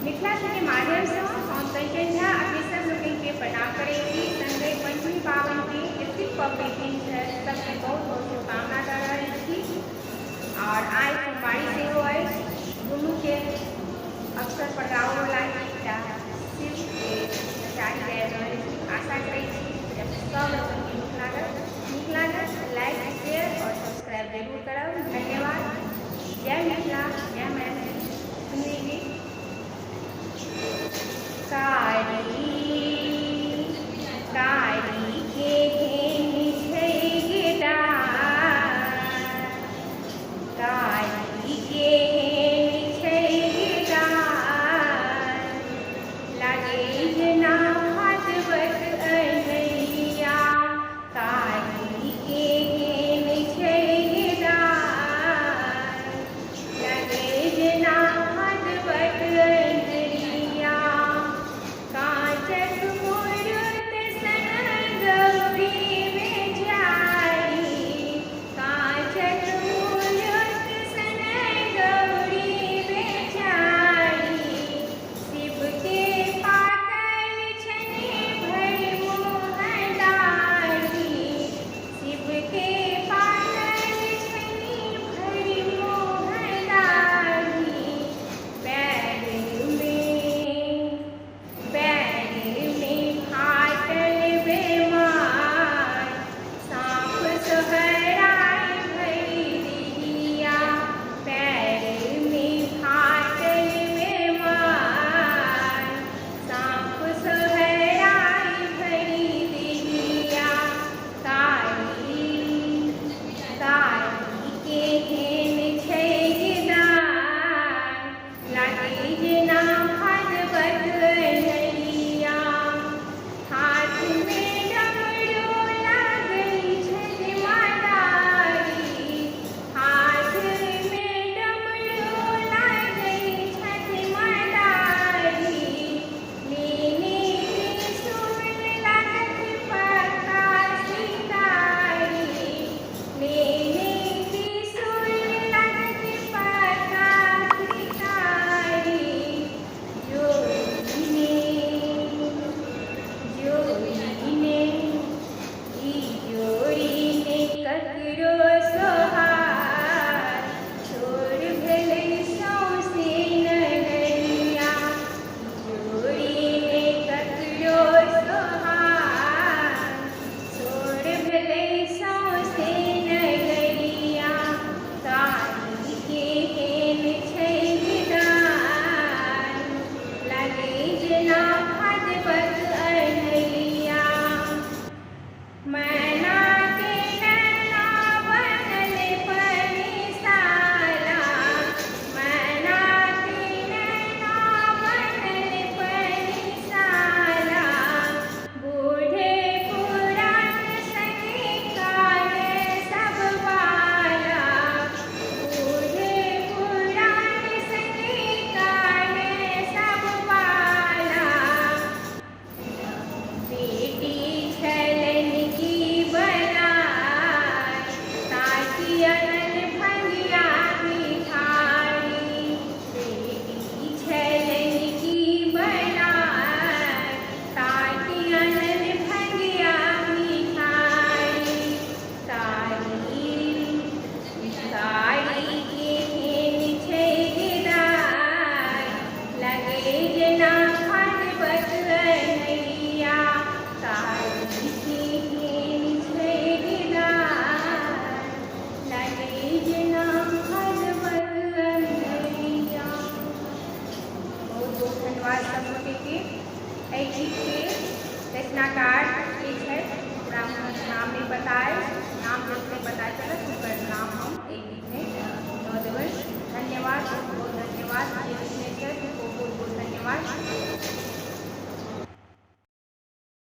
मिथिला के माध्यम से हम संजय झा अपने सब लोग के प्रणाम करें छी। संजय पंचमी पावन के एतेक पवित्र दिन है, सबके बहुत बहुत शुभकामना दे रही छी। और आज सोमवारी से हो दुनू के अवसर पर गाँव वाला शिव के जारी दे रही छी। आशा करै छी सब लोग नीक लागत लाइक शेयर और सब्सक्राइब जरूर करब। धन्यवाद। जय मिथिला, जय मैथिली। सुनिए कारी कारी के घेन छै गिटार, कारी के घेन छै गिटार, लागे जेना भागवत अनैया। कारी के घेन छै गिटार, लागे जेना भागवत अनैया। कांचक मूरत सन गौरी बेचारी, कांचक मूरत सन गौरी बेचारी, शिव के पातल छनि भरि मोहदारी, शिव के पातल छनि भरि मोहदारी। पैर में फाटल बेमार, साँप सोहराय भरि दिहिया। पैर में फाटल बेमार, साँप सोहराय भरि दिहिया। कारी के घेन छै गिटार, लागे जेना भागवत अनैया। हाथ में डमरू लागै छथि मदारी, हाथ में डमरू लागै छथि मदारी। लेने त्रिशूल लागत पक्का सितारी, लेने त्रिशूल लागत पक्का सितारी। जोड़ी ने ककरो सोहार, छोड़ भेलै सौंसे नगरिया। जोड़ी ने ककरो सोहार, छोड़ भेलै सौंसे नगरिया। कारी के घेन छै गिटार, लागे जेना भागवत अनैया। मैना के नैना बनल परिशाला, मैना के नैना बनल परिशाला। बूढ़े पुरान संगे काने सब बाला, बूढ़े पुरान संगे काने सब बाला। बेटी छलन की बनाई, ताकि अनल भंगिया मिठाई। बेटी छलन की बनाई, ताकि अनल भंगिया मिठाई। कारी के घेन छै गिटार, लागे जेना भागवत अनैया। कारी के घेन छै गिटार, लागे जेना भागवत अनैया। बहुत बहुत धन्यवाद सब लोग के। एहि गीत के रचनाकार के छै, ओकरा नाम नहीं बताए, नाम जब पता चलत ओकर नाम हम